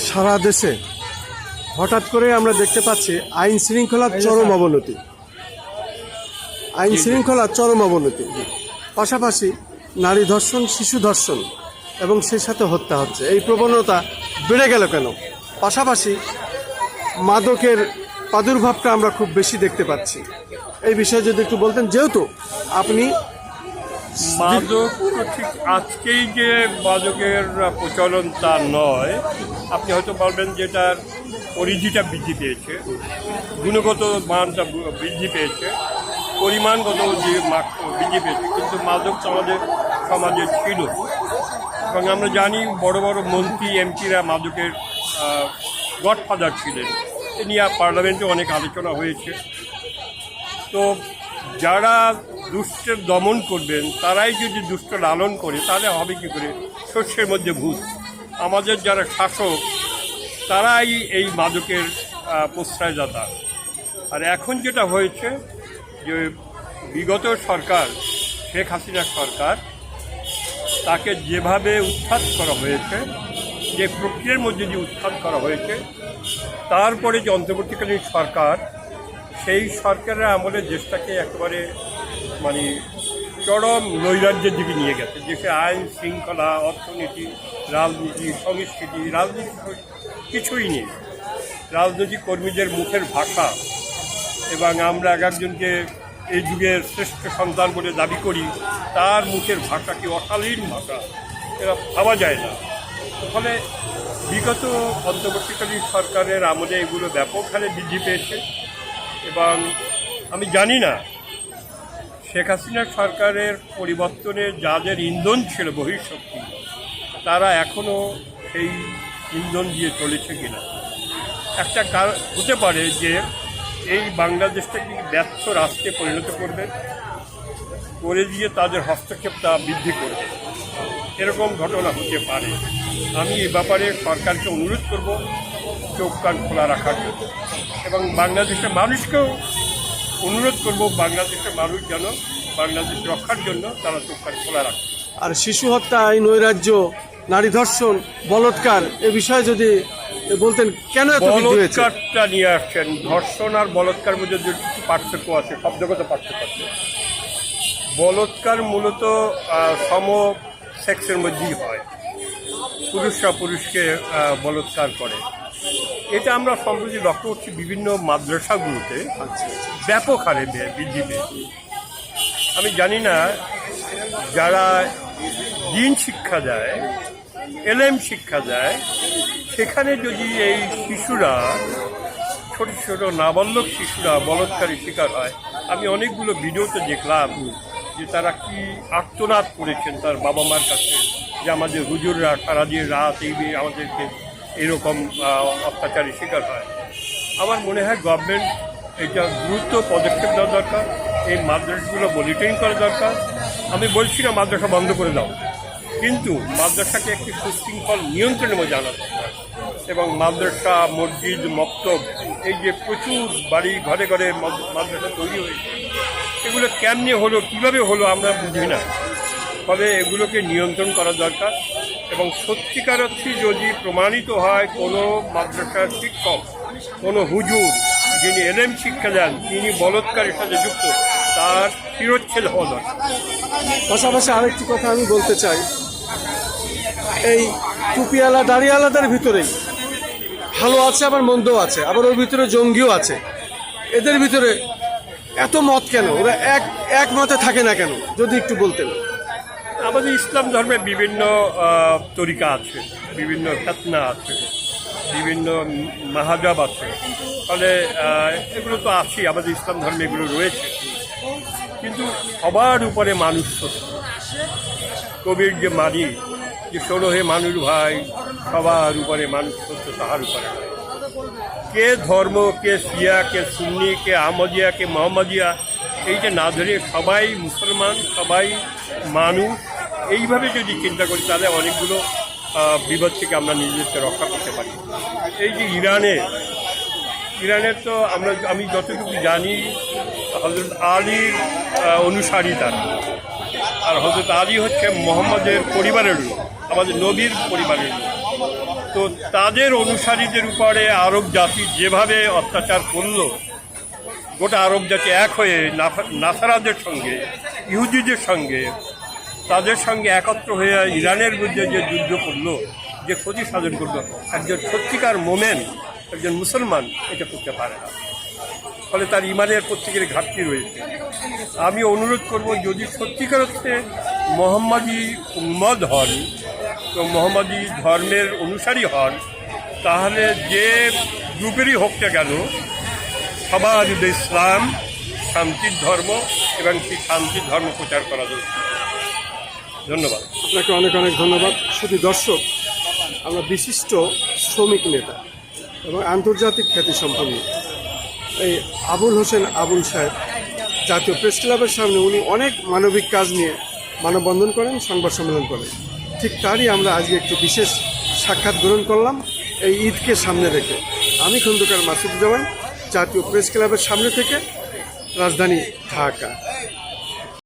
সারা দেশে হঠাৎ করে আমরা দেখতে পাচ্ছি আইন শৃঙ্খলার চরম অবনতি, পাশাপাশি নারী ধর্ষণ, শিশু ধর্ষণ এবং সেই সাথে হত্যা হচ্ছে। এই প্রবণতা বেড়ে গেল কেন? পাশাপাশি মাদকের প্রাদুর্ভাবটা আমরা খুব বেশি দেখতে পাচ্ছি। এই বিষয়ে যদি একটু বলতেন, যেহেতু আপনি মাদক ঠিক আজকেই যে মাদকের প্রচলন তা নয়। আপনি হয়তো বলবেন যে এটার পরিধিটা বৃদ্ধি পেয়েছে, গুণগত মানটা বৃদ্ধি পেয়েছে, পরিমাণগত যে বৃদ্ধি পেয়েছে, কিন্তু মাদক আমাদের সমাজে ছিল। এবং আমরা জানি বড় বড় মন্ত্রী এমপিরা মাদকের গডফাদার ছিলেন। এ নিয়ে পার্লামেন্টে অনেক আলোচনা হয়েছে। তো যারা দুষ্টের দমন করবেন তারাই যদি দুষ্ট লালন করে, তাহলে হবে কী করে? শস্যের মধ্যে ভূত। আমাদের যারা শাসক তারাই এই মাদকের প্রশ্রয়দাতা। আর এখন যেটা হয়েছে যে বিগত সরকার, শেখ হাসিনা সরকার, তাকে যেভাবে উৎখাত করা হয়েছে, যে প্রক্রিয়ার মধ্যে দিয়ে উৎখাত করা হয়েছে, তারপরে যে অন্তর্বর্তীকালীন সরকার, সেই সরকারের আমলে দেশটাকে একেবারে মানে চরম নৈরাজ্যের দিকে নিয়ে গেছে। দেশে আইন শৃঙ্খলা, অর্থনীতি, রাজনীতি, সংস্কৃতি, রাজনীতি কিছুই নেই। রাজনৈতিক কর্মীদের মুখের ভাষা, এবং আমরা এক একজনকে এই যুগের শ্রেষ্ঠ সন্তান বলে দাবি করি, তার মুখের ভাষা কি অশালীন ভাষা, এরা ভাবা যায় না। ফলে বিগত অন্তর্বর্তীকালীন সরকারের আমলে এগুলো ব্যাপক হারে বৃদ্ধি পেয়েছে। এবং আমি জানি না শেখ হাসিনা সরকারের পরিবর্তনে যাদের ইন্ধন ছিল বহিঃশক্তি, তারা এখনও সেই ইন্ধন দিয়ে চলেছে কিনা। একটা হতে পারে যে এই বাংলাদেশটাকে ব্যর্থ রাষ্ট্রে পরিণত করবে, করে দিয়ে তাদের হস্তক্ষেপটা বৃদ্ধি করবে, এরকম ঘটনা হতে পারে। আমি এ ব্যাপারে সরকারকে অনুরোধ করব চোখ কান খোলা রাখার জন্য, এবং বাংলাদেশের মানুষকেও অনুরোধ করব বাংলাদেশের মানুষ যেন বাংলাদেশ রক্ষার জন্য তারা চোখ কান খোলা রাখে। আর শিশু হত্যা, এই নৈরাজ্য, নারী ধর্ষণ, বলৎকার, এ বিষয়ে যদি বলতেন কেন এত বৃদ্ধি হয়েছে? বলৎকারটা নিয়ে আসছেন, ধর্ষণ আর বলৎকার মধ্যে যে কিছু পার্থক্য আছে, শব্দগত পার্থক্য আছে। বলৎকার মূলত সম সেক্সের মধ্যেই হয়, পুরুষরা পুরুষকে বলৎকার করে। এটা আমরা সম্প্রতি লক্ষ্য করছি বিভিন্ন মাদ্রাসাগুলোতে ব্যাপক হারে বৃদ্ধি পেয়েছে। আমি জানি না যারা দিন শিক্ষা দেয়, এলএম শিক্ষা দেয়, সেখানে যদি এই শিশুরা, ছোট ছোট নাবালক শিশুরা বলৎকারের শিকার হয়, আমি অনেকগুলো ভিডিওতে দেখলাম যে তারা কি আর্তনাদ করেছেন তার বাবা মার কাছে, যে আমাদের হুজুররা সারাদিন রাত এই আমাদেরকে এরকম অত্যাচারের শিকার হয়। আমার মনে হয় গভর্নমেন্ট এটা গুরুত্ব পদক্ষেপ দেওয়া দরকার, এই মাদ্রাসাগুলো মনিটরিং করা দরকার। আমি বলছি না মাদ্রাসা বন্ধ করে দাও, কিন্তু মাদ্রাসাকে একটি সুশৃঙ্খল নিয়ন্ত্রণের মধ্যে আনা দরকার। এবং মাদ্রাসা, মসজিদ, মক্তব, এই যে প্রচুর বাড়ি ঘরে ঘরে মাদ্রাসা তৈরি হয়েছে, এগুলো কেমনে হলো, কীভাবে হলো আমরা বুঝি না। ফলে এগুলোকে নিয়ন্ত্রণ করা দরকার। এবং সত্যিকার অর্থে যদি প্রমাণিত হয় কোনো মাদ্রাসার শিক্ষক, কোনো হুজুর যিনি এলএম শিক্ষা দেন, তিনি বলৎকারের সাথে যুক্ত, তার শিরচ্ছেদ হওয়া দরকার। পাশাপাশি আরেকটি কথা আমি বলতে চাই, এই টুপিওয়ালা দাড়িওয়ালাদের ভিতরেই ভালো আছে, আবার মন্দও আছে, আবার ওর ভিতরে জঙ্গিও আছে। এদের ভিতরে এত মত কেন? ওরা এক মতে থাকে না কেন, যদি একটু বলতেন। আমাদের ইসলাম ধর্মে বিভিন্ন তরিকা আছে, বিভিন্ন ফেতনা আছে, বিভিন্ন মাহাজাব আছে। ফলে এগুলো তো আছেই, আমাদের ইসলাম ধর্মে এগুলো রয়েছে। কিন্তু সবার উপরে মানুষ সত্য। কবির যে মানি যে শোনো হে মানুষ ভাই, সবার উপরে মানুষ সত্য, তাহার উপরে কে ধর্ম, কে শিয়া, কে সুন্নি, কে আহমদিয়া, কে মোহাম্মদিয়া, এইটা না ধরে সবাই মুসলমান, সবাই মানুষ। এইভাবে যদি চিন্তা করি তাহলে অনেকগুলো বিপদ থেকে আমরা নিজেদেরকে রক্ষা করতে পারি। এই যে ইরানের তো আমি যতটুকু জানি হযরত আলীর অনুসারী তারা, আর হযরত আলী হচ্ছে মোহাম্মদের পরিবারের লোক, আমাদের নবীর পরিবারের লোক। তো তাদের অনুসারীদের উপরে আরব জাতি যেভাবে অত্যাচার করলো, গোটা আরব জাতি এক হয়ে নাসারাদের সঙ্গে, ইহুদিদের সঙ্গে, তাদের সঙ্গে একত্র হয়ে ইরানের বিরুদ্ধে যে যুদ্ধ করলো, যে ক্ষতি সাধন করলো, একজন সত্যিকার মোমেন, একজন মুসলমান এটা করতে পারে না। ফলে তার ইমানের প্রত্যেকের ঘাটতি রয়েছে। আমি অনুরোধ করব, যদি সত্যিকার অর্থে মোহাম্মদী উম্মত হন, তো মোহাম্মদী ধর্মের অনুসারী হন, তাহলে যে গ্রুপেরই হোক না কেন, সবার ইসলাম শান্তির ধর্ম এবং সেই শান্তির ধর্ম প্রচার করা দরকার। ধন্যবাদ। আপনাকে অনেক অনেক ধন্যবাদ। শুধু দর্শক, আমরা বিশিষ্ট শ্রমিক নেতা এবং আন্তর্জাতিক খ্যাতিসম্পন্ন এই আবুল হোসেন আবুল সাহেব জাতীয় প্রেস ক্লাবের সামনে উনি অনেক মানবিক কাজ নিয়ে মানববন্ধন করেন, সংবাদ সম্মেলন করেন। ঠিক তারই আমরা আজকে একটি বিশেষ সাক্ষাৎ গ্রহণ করলাম এই ঈদকে সামনে রেখে। আমি খন্দকার মাসুদুজ্জামান, জাতীয় প্রেস ক্লাবের সামনে থেকে, রাজধানী ঢাকা।